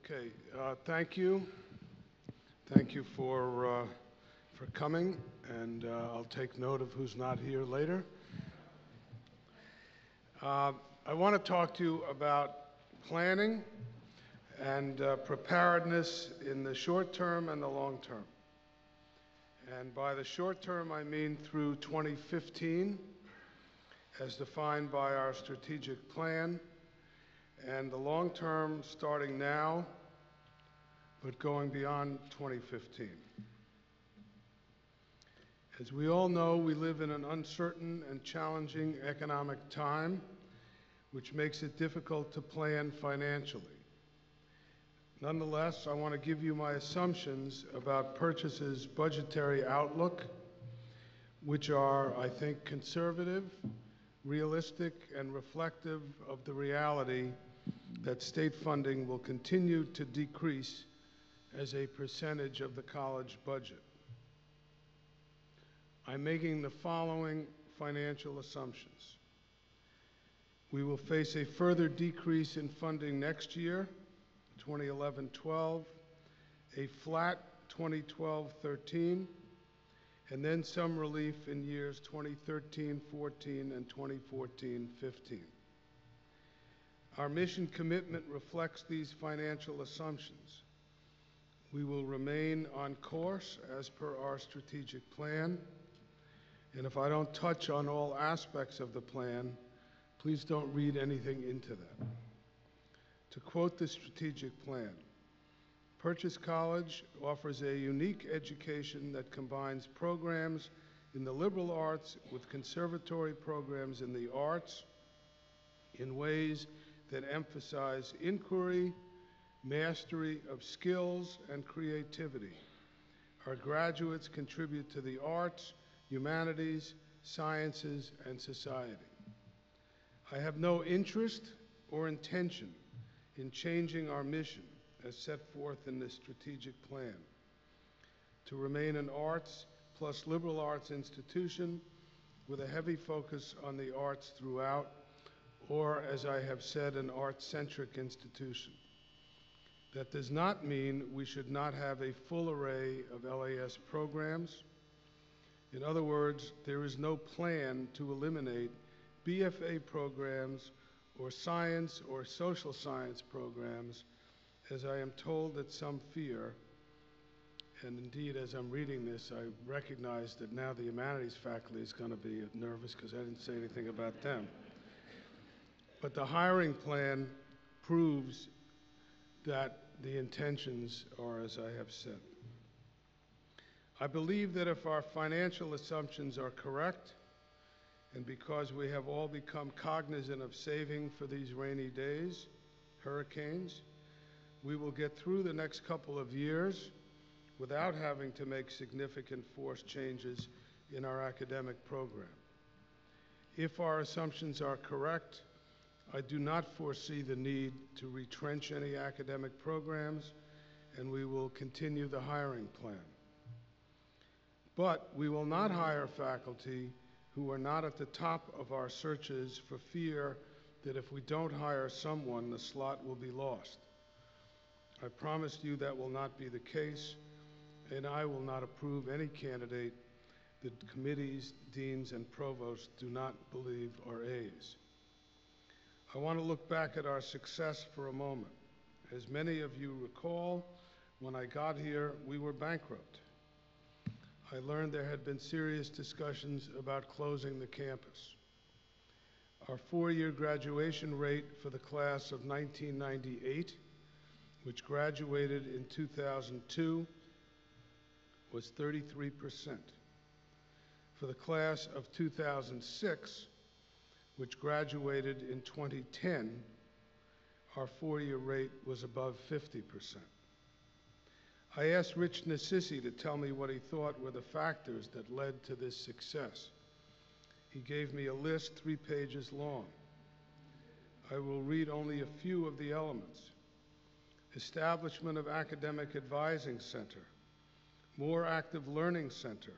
Okay, thank you. Thank you for coming, and I'll take note of who's not here later. I want to talk to you about planning and preparedness in the short term and the long term. And by the short term, I mean through 2015, as defined by our strategic plan, and the long term starting now, but going beyond 2015. As we all know, we live in an uncertain and challenging economic time, which makes it difficult to plan financially. Nonetheless, I want to give you my assumptions about Purchase's budgetary outlook, which are, I think, conservative, realistic, and reflective of the reality that state funding will continue to decrease as a percentage of the college budget. I'm making the following financial assumptions. We will face a further decrease in funding next year, 2011-12, a flat 2012-13, and then some relief in years 2013-14 and 2014-15. Our mission commitment reflects these financial assumptions. We will remain on course as per our strategic plan, and if I don't touch on all aspects of the plan, please don't read anything into that. To quote the strategic plan, Purchase College offers a unique education that combines programs in the liberal arts with conservatory programs in the arts in ways that emphasize inquiry, mastery of skills, and creativity. Our graduates contribute to the arts, humanities, sciences, and society. I have no interest or intention in changing our mission as set forth in this strategic plan to remain an arts plus liberal arts institution with a heavy focus on the arts throughout, or as I have said, an art-centric institution. That does not mean we should not have a full array of LAS programs. In other words, there is no plan to eliminate BFA programs or science or social science programs, as I am told that some fear, and indeed as I'm reading this, I recognize that now the humanities faculty is going to be nervous because I didn't say anything about them. But the hiring plan proves that the intentions are as I have said. I believe that if our financial assumptions are correct, and because we have all become cognizant of saving for these rainy days, hurricanes, we will get through the next couple of years without having to make significant forced changes in our academic program. If our assumptions are correct, I do not foresee the need to retrench any academic programs, and we will continue the hiring plan. But we will not hire faculty who are not at the top of our searches for fear that if we don't hire someone, the slot will be lost. I promise you that will not be the case, and I will not approve any candidate that committees, deans, and provosts do not believe are A's. I want to look back at our success for a moment. As many of you recall, when I got here, we were bankrupt. I learned there had been serious discussions about closing the campus. Our four-year graduation rate for the class of 1998, which graduated in 2002, was 33%. For the class of 2006, which graduated in 2010, our four-year rate was above 50%. I asked Rich Nassisi to tell me what he thought were the factors that led to this success. He gave me a list 3 pages long. I will read only a few of the elements. Establishment of Academic Advising Center, more active learning center,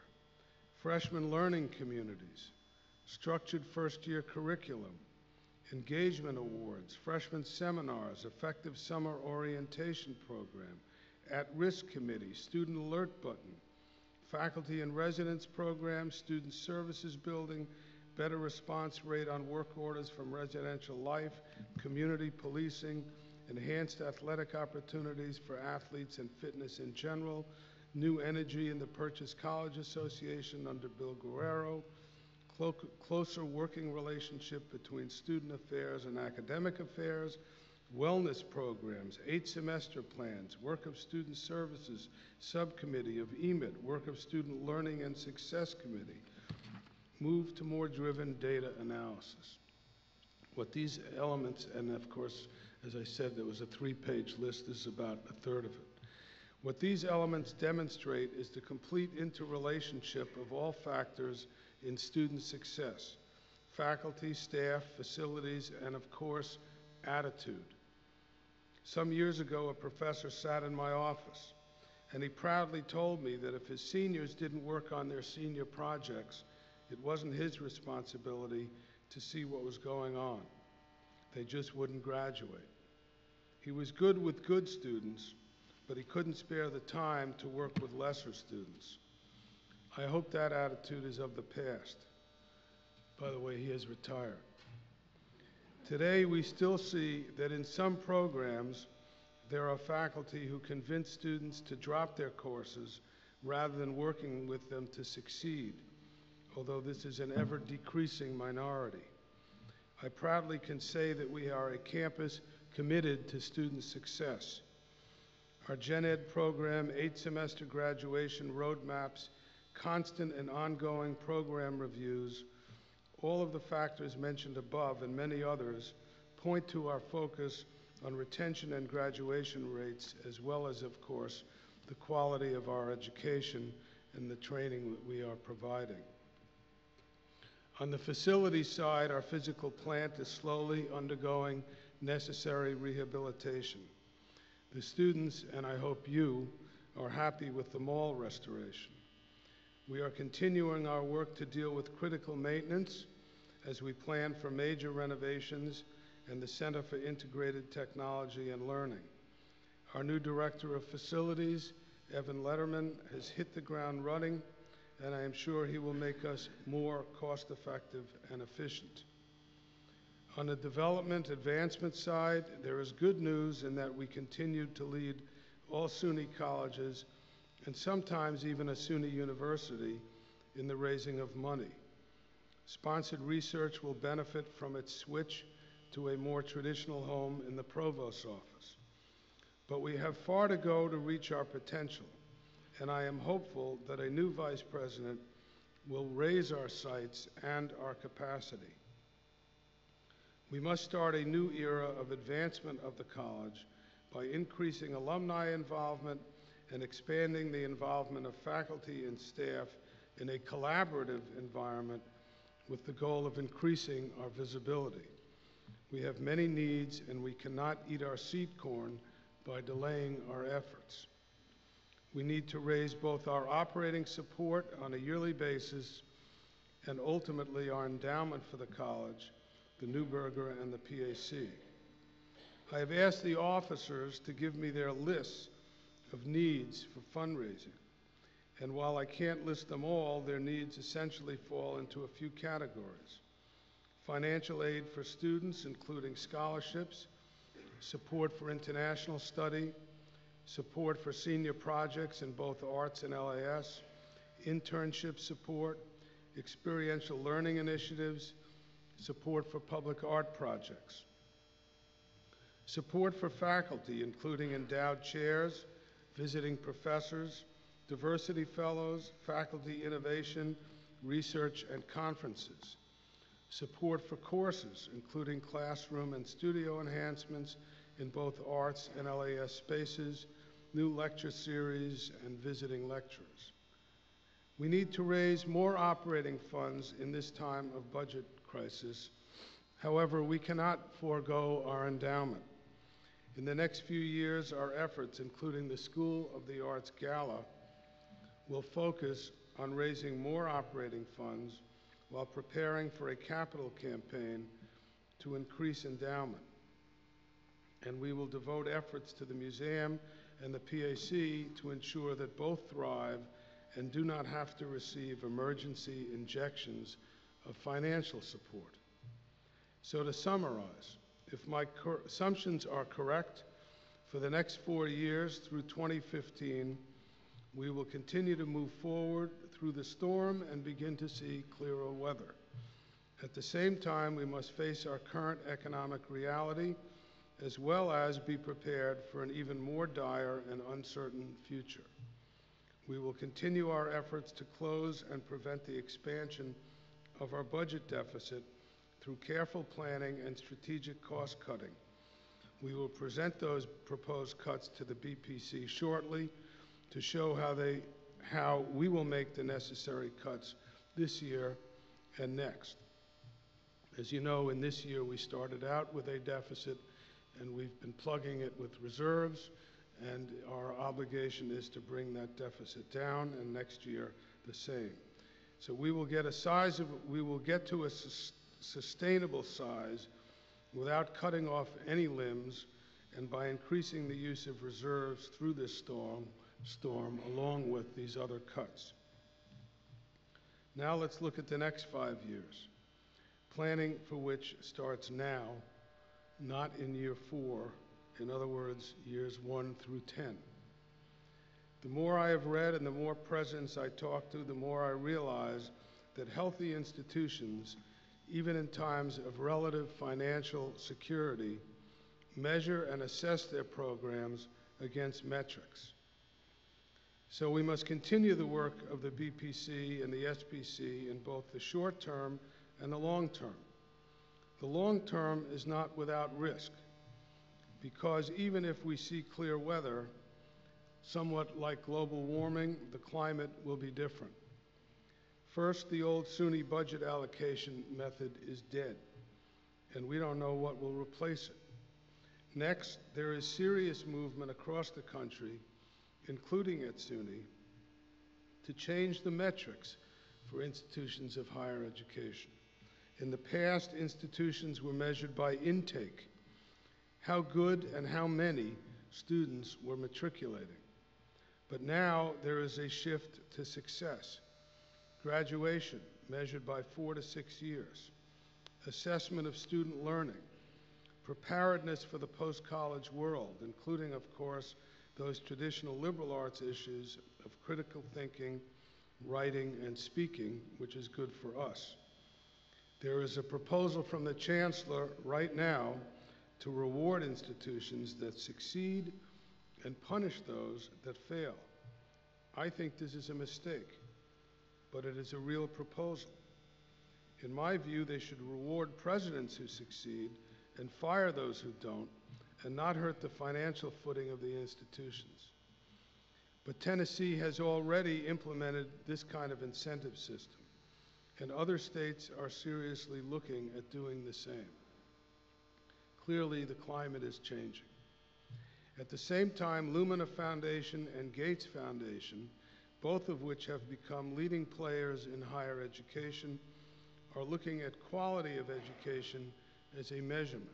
freshman learning communities, structured first-year curriculum, engagement awards, freshman seminars, effective summer orientation program, at-risk committee, student alert button, faculty and residence program, student services building, better response rate on work orders from residential life, community policing, enhanced athletic opportunities for athletes and fitness in general, new energy in the Purchase College Association under Bill Guerrero, closer working relationship between student affairs and academic affairs, wellness programs, 8-semester plans, work of student services, subcommittee of EMIT, work of student learning and success committee, move to more driven data analysis. What these elements, and of course, as I said, there was a 3-page list, this is about a third of it. What these elements demonstrate is the complete interrelationship of all factors in student success: faculty, staff, facilities, and of course, attitude. Some years ago, a professor sat in my office, and he proudly told me that if his seniors didn't work on their senior projects, it wasn't his responsibility to see what was going on. They just wouldn't graduate. He was good with good students, but he couldn't spare the time to work with lesser students. I hope that attitude is of the past. By the way, he has retired. Today, we still see that in some programs, there are faculty who convince students to drop their courses rather than working with them to succeed, although this is an ever-decreasing minority. I proudly can say that we are a campus committed to student success. Our Gen Ed program, 8-semester graduation roadmaps, constant and ongoing program reviews, all of the factors mentioned above and many others point to our focus on retention and graduation rates, as well as, of course, the quality of our education and the training that we are providing. On the facility side, our physical plant is slowly undergoing necessary rehabilitation. The students, and I hope you, are happy with the mall restoration. We are continuing our work to deal with critical maintenance as we plan for major renovations and the Center for Integrated Technology and Learning. Our new Director of Facilities, Evan Letterman, has hit the ground running, and I am sure he will make us more cost-effective and efficient. On the development advancement side, there is good news in that we continue to lead all SUNY colleges, and sometimes even a SUNY university, in the raising of money. Sponsored research will benefit from its switch to a more traditional home in the provost's office. But we have far to go to reach our potential, and I am hopeful that a new vice president will raise our sights and our capacity. We must start a new era of advancement of the college by increasing alumni involvement and expanding the involvement of faculty and staff in a collaborative environment with the goal of increasing our visibility. We have many needs, and we cannot eat our seed corn by delaying our efforts. We need to raise both our operating support on a yearly basis and ultimately our endowment for the college, the Neuberger and the PAC. I have asked the officers to give me their lists of needs for fundraising. And while I can't list them all, their needs essentially fall into a few categories: financial aid for students, including scholarships, support for international study, support for senior projects in both arts and LAS, internship support, experiential learning initiatives, support for public art projects, support for faculty, including endowed chairs, visiting professors, diversity fellows, faculty innovation, research, and conferences. Support for courses, including classroom and studio enhancements in both arts and LAS spaces, new lecture series, and visiting lecturers. We need to raise more operating funds in this time of budget crisis. However, we cannot forego our endowment. In the next few years, our efforts, including the School of the Arts Gala, will focus on raising more operating funds while preparing for a capital campaign to increase endowment. And we will devote efforts to the museum and the PAC to ensure that both thrive and do not have to receive emergency injections of financial support. So to summarize, if my assumptions are correct, for the next 4 years through 2015, we will continue to move forward through the storm and begin to see clearer weather. At the same time, we must face our current economic reality as well as be prepared for an even more dire and uncertain future. We will continue our efforts to close and prevent the expansion of our budget deficit through careful planning and strategic cost cutting. We will present those proposed cuts to the BPC shortly to show how we will make the necessary cuts this year and next. As you know, in this year we started out with a deficit and we've been plugging it with reserves, and our obligation is to bring that deficit down, and next year the same. So we will get to a sustainable size without cutting off any limbs and by increasing the use of reserves through this storm along with these other cuts. Now let's look at the next 5 years, planning for which starts now, not in year 4, in other words, years 1 through 10. The more I have read and the more presidents I talk to, the more I realize that healthy institutions, even in times of relative financial security, measure and assess their programs against metrics. So we must continue the work of the BPC and the SBC in both the short term and the long term. The long term is not without risk, because even if we see clear weather, somewhat like global warming, the climate will be different. First, the old SUNY budget allocation method is dead, and we don't know what will replace it. Next, there is serious movement across the country, including at SUNY, to change the metrics for institutions of higher education. In the past, institutions were measured by intake, how good and how many students were matriculating. But now there is a shift to success. Graduation, measured by 4 to 6 years. Assessment of student learning. Preparedness for the post-college world, including, of course, those traditional liberal arts issues of critical thinking, writing, and speaking, which is good for us. There is a proposal from the Chancellor right now to reward institutions that succeed and punish those that fail. I think this is a mistake, but it is a real proposal. In my view, they should reward presidents who succeed and fire those who don't, and not hurt the financial footing of the institutions. But Tennessee has already implemented this kind of incentive system, and other states are seriously looking at doing the same. Clearly, the climate is changing. At the same time, Lumina Foundation and Gates Foundation, both of which have become leading players in higher education, are looking at quality of education as a measurement.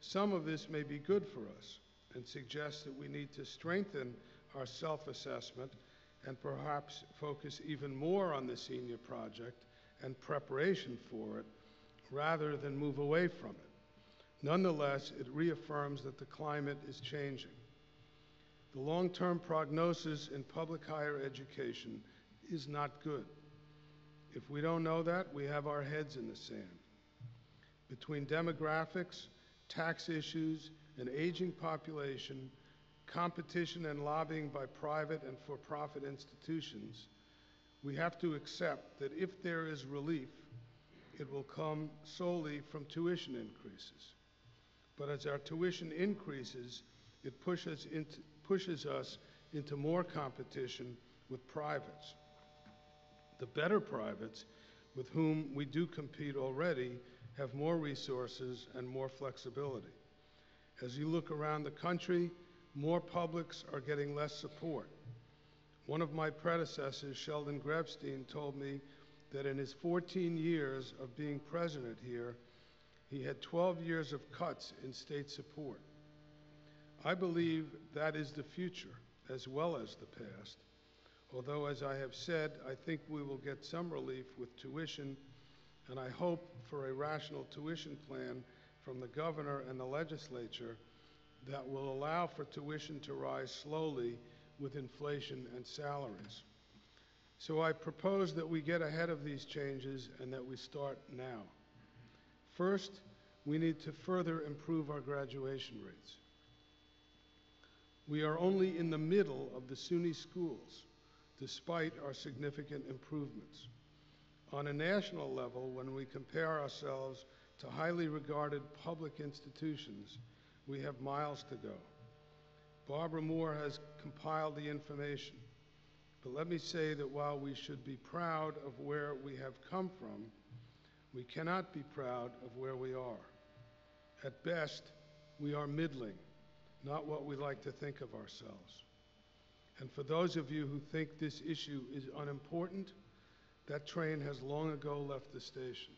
Some of this may be good for us and suggest that we need to strengthen our self-assessment and perhaps focus even more on the senior project and preparation for it rather than move away from it. Nonetheless, it reaffirms that the climate is changing. The long-term prognosis in public higher education is not good. If we don't know that, we have our heads in the sand. Between demographics, tax issues, an aging population, competition and lobbying by private and for-profit institutions, we have to accept that if there is relief, it will come solely from tuition increases. But as our tuition increases, it pushes us into more competition with privates. The better privates, with whom we do compete already, have more resources and more flexibility. As you look around the country, more publics are getting less support. One of my predecessors, Sheldon Grebstein, told me that in his 14 years of being president here, He had 12 years of cuts in state support. I believe that is the future as well as the past, although, as I have said, I think we will get some relief with tuition, and I hope for a rational tuition plan from the governor and the legislature that will allow for tuition to rise slowly with inflation and salaries. So I propose that we get ahead of these changes and that we start now. First, we need to further improve our graduation rates. We are only in the middle of the SUNY schools, despite our significant improvements. On a national level, when we compare ourselves to highly regarded public institutions, we have miles to go. Barbara Moore has compiled the information, but let me say that while we should be proud of where we have come from, we cannot be proud of where we are. At best, we are middling, not what we like to think of ourselves. And for those of you who think this issue is unimportant, that train has long ago left the station.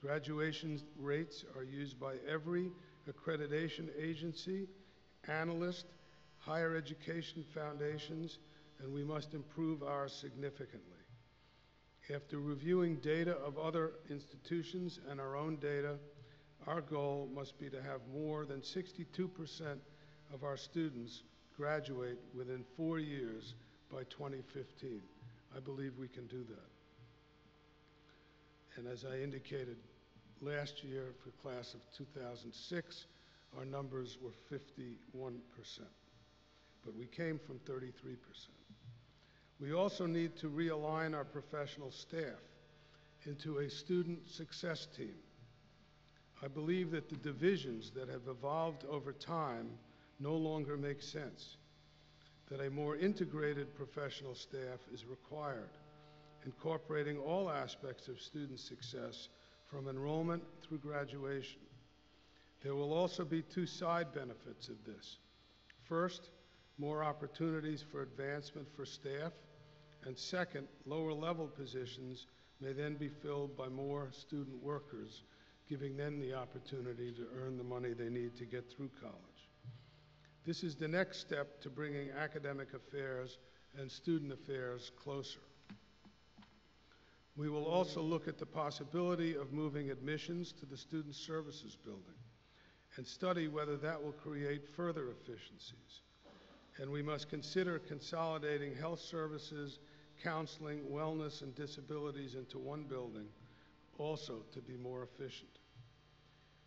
Graduation rates are used by every accreditation agency, analyst, higher education foundations, and we must improve ours significantly. After reviewing data of other institutions and our own data, our goal must be to have more than 62% of our students graduate within 4 years by 2015. I believe we can do that. And as I indicated, last year for class of 2006, our numbers were 51%, but we came from 33%. We also need to realign our professional staff into a student success team. I believe that the divisions that have evolved over time no longer make sense, that a more integrated professional staff is required, incorporating all aspects of student success from enrollment through graduation. There will also be two side benefits of this. First, more opportunities for advancement for staff, and second, lower level positions may then be filled by more student workers, giving them the opportunity to earn the money they need to get through college. This is the next step to bringing academic affairs and student affairs closer. We will also look at the possibility of moving admissions to the Student Services Building and study whether that will create further efficiencies. And we must consider consolidating health services, counseling, wellness, and disabilities into one building, also to be more efficient.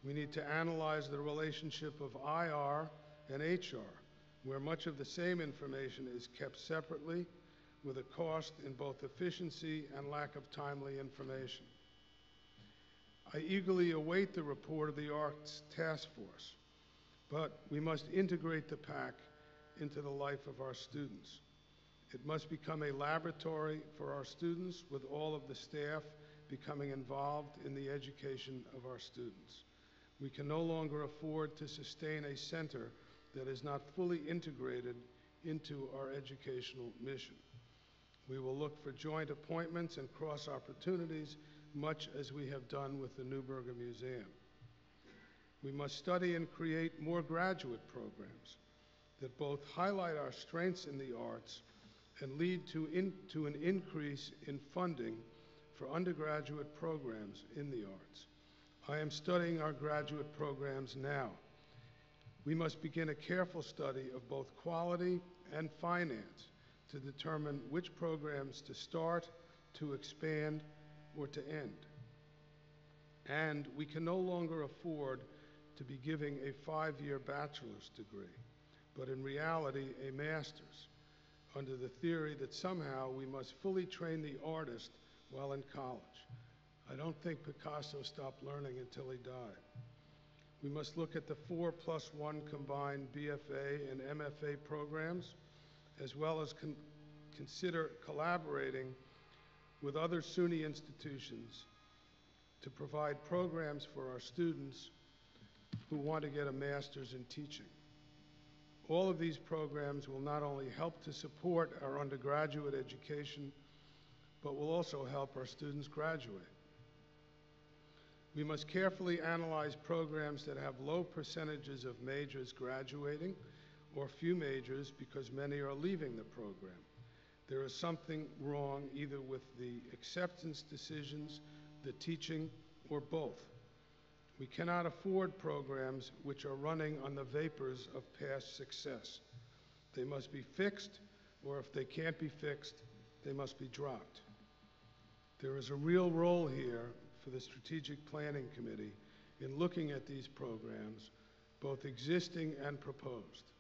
We need to analyze the relationship of IR and HR, where much of the same information is kept separately, with a cost in both efficiency and lack of timely information. I eagerly await the report of the Arts Task Force, but we must integrate the PAC into the life of our students. It must become a laboratory for our students, with all of the staff becoming involved in the education of our students. We can no longer afford to sustain a center that is not fully integrated into our educational mission. We will look for joint appointments and cross opportunities, much as we have done with the Newberger Museum. We must study and create more graduate programs that both highlight our strengths in the arts and lead to an increase in funding for undergraduate programs in the arts. I am studying our graduate programs now. We must begin a careful study of both quality and finance to determine which programs to start, to expand, or to end. And we can no longer afford to be giving a 5-year bachelor's degree, but in reality, a master's, under the theory that somehow we must fully train the artist while in college. I don't think Picasso stopped learning until he died. We must look at the 4+1 combined BFA and MFA programs, as well as consider collaborating with other SUNY institutions to provide programs for our students who want to get a master's in teaching. All of these programs will not only help to support our undergraduate education, but will also help our students graduate. We must carefully analyze programs that have low percentages of majors graduating or few majors because many are leaving the program. There is something wrong either with the acceptance decisions, the teaching, or both. We cannot afford programs which are running on the vapors of past success. They must be fixed, or if they can't be fixed, they must be dropped. There is a real role here for the Strategic Planning Committee in looking at these programs, both existing and proposed.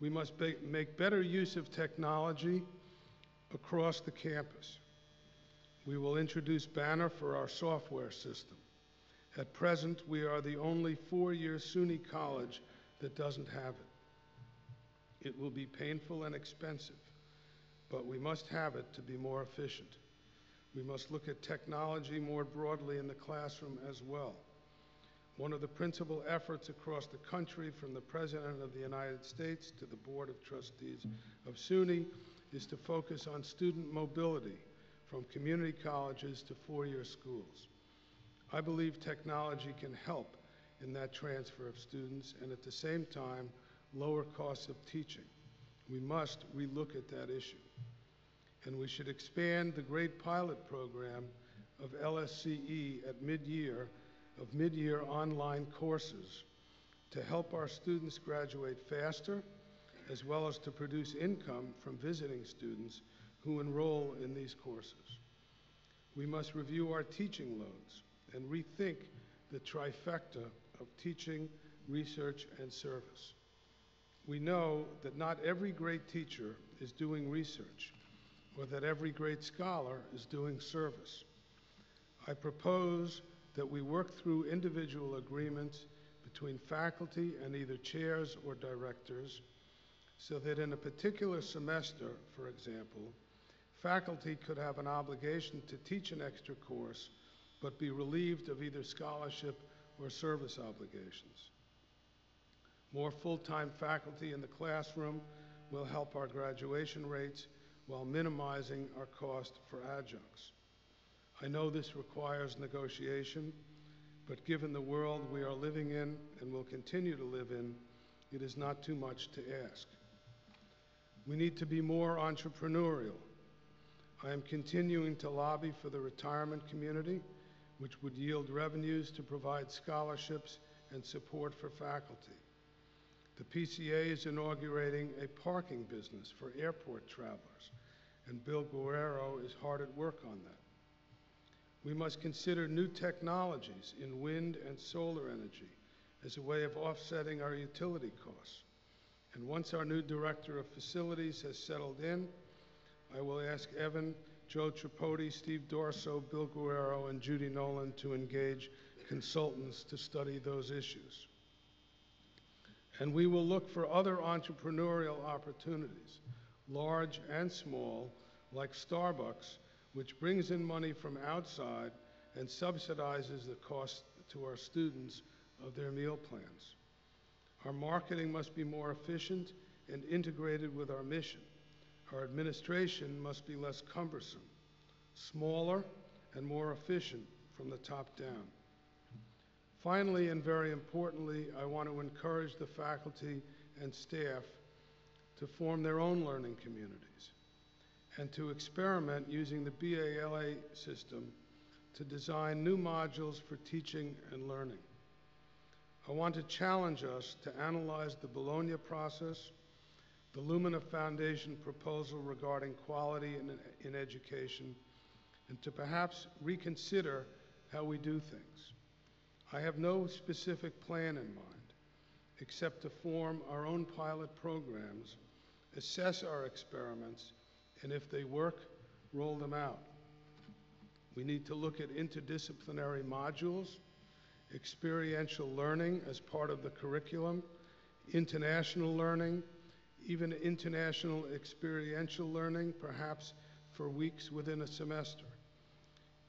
We must make better use of technology across the campus. We will introduce Banner for our software system. At present, we are the only four-year SUNY college that doesn't have it. It will be painful and expensive, but we must have it to be more efficient. We must look at technology more broadly in the classroom as well. One of the principal efforts across the country, from the President of the United States to the Board of Trustees of SUNY, is to focus on student mobility from community colleges to four-year schools. I believe technology can help in that transfer of students and at the same time lower costs of teaching. We must relook at that issue. And we should expand the great pilot program of LSCE at mid-year online courses to help our students graduate faster, as well as to produce income from visiting students who enroll in these courses. We must review our teaching loads and rethink the trifecta of teaching, research, and service. We know that not every great teacher is doing research, or that every great scholar is doing service. I propose that we work through individual agreements between faculty and either chairs or directors, so that in a particular semester, for example, faculty could have an obligation to teach an extra course, but be relieved of either scholarship or service obligations. More full-time faculty in the classroom will help our graduation rates while minimizing our cost for adjuncts. I know this requires negotiation, but given the world we are living in and will continue to live in, it is not too much to ask. We need to be more entrepreneurial. I am continuing to lobby for the retirement community, which would yield revenues to provide scholarships and support for faculty. The PCA is inaugurating a parking business for airport travelers, and Bill Guerrero is hard at work on that. We must consider new technologies in wind and solar energy as a way of offsetting our utility costs. And once our new Director of Facilities has settled in, I will ask Evan, Joe Tripodi, Steve Dorso, Bill Guerrero, and Judy Nolan to engage consultants to study those issues. And we will look for other entrepreneurial opportunities, large and small, like Starbucks, which brings in money from outside and subsidizes the cost to our students of their meal plans. Our marketing must be more efficient and integrated with our mission. Our administration must be less cumbersome, smaller, and more efficient from the top down. Finally, and very importantly, I want to encourage the faculty and staff to form their own learning communities and to experiment using the BALA system to design new modules for teaching and learning. I want to challenge us to analyze the Bologna process, the Lumina Foundation proposal regarding quality in education, and to perhaps reconsider how we do things. I have no specific plan in mind, except to form our own pilot programs, assess our experiments, and if they work, roll them out. We need to look at interdisciplinary modules, experiential learning as part of the curriculum, international learning, even international experiential learning, perhaps for weeks within a semester.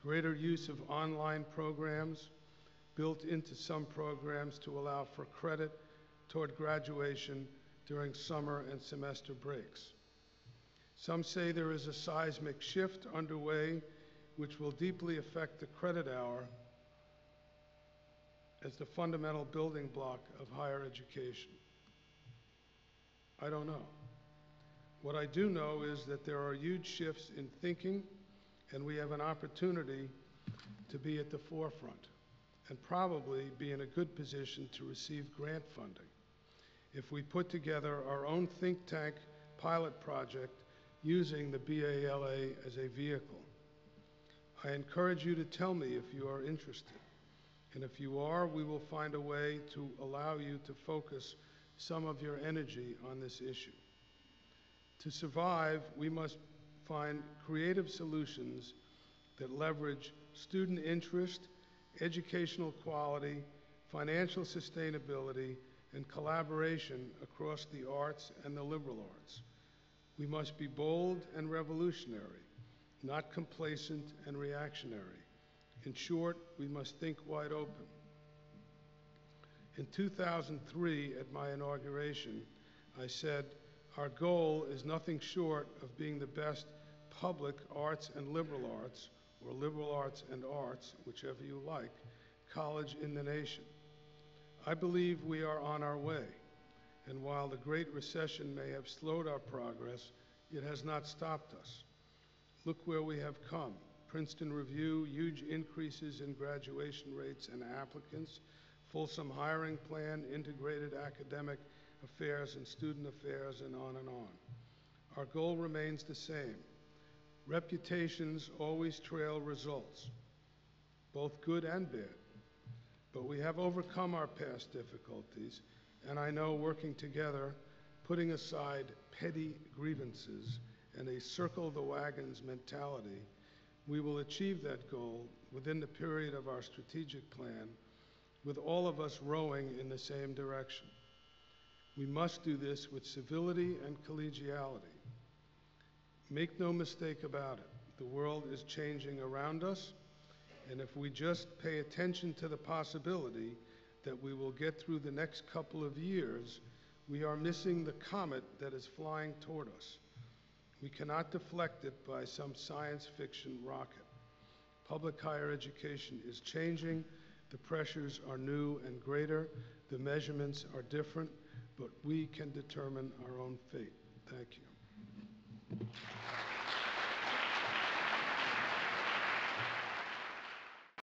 Greater use of online programs built into some programs to allow for credit toward graduation during summer and semester breaks. Some say there is a seismic shift underway which will deeply affect the credit hour as the fundamental building block of higher education? I don't know. What I do know is that there are huge shifts in thinking, and we have an opportunity to be at the forefront and probably be in a good position to receive grant funding if we put together our own think tank pilot project using the BALA as a vehicle. I encourage you to tell me if you are interested. And if you are, we will find a way to allow you to focus some of your energy on this issue. To survive, we must find creative solutions that leverage student interest, educational quality, financial sustainability, and collaboration across the arts and the liberal arts. We must be bold and revolutionary, not complacent and reactionary. In short, we must think wide open. In 2003, at my inauguration, I said, our goal is nothing short of being the best public arts and liberal arts, or liberal arts and arts, whichever you like, college in the nation. I believe we are on our way, and while the Great Recession may have slowed our progress, it has not stopped us. Look where we have come. Princeton Review, huge increases in graduation rates and applicants, fulsome hiring plan, integrated academic affairs and student affairs, and on and on. Our goal remains the same. Reputations always trail results, both good and bad. But we have overcome our past difficulties, and I know working together, putting aside petty grievances and a circle the wagons mentality, we will achieve that goal within the period of our strategic plan, with all of us rowing in the same direction. We must do this with civility and collegiality. Make no mistake about it, the world is changing around us, and if we just pay attention to the possibility that we will get through the next couple of years, we are missing the comet that is flying toward us. We cannot deflect it by some science fiction rocket. Public higher education is changing, the pressures are new and greater, the measurements are different, but we can determine our own fate. Thank you.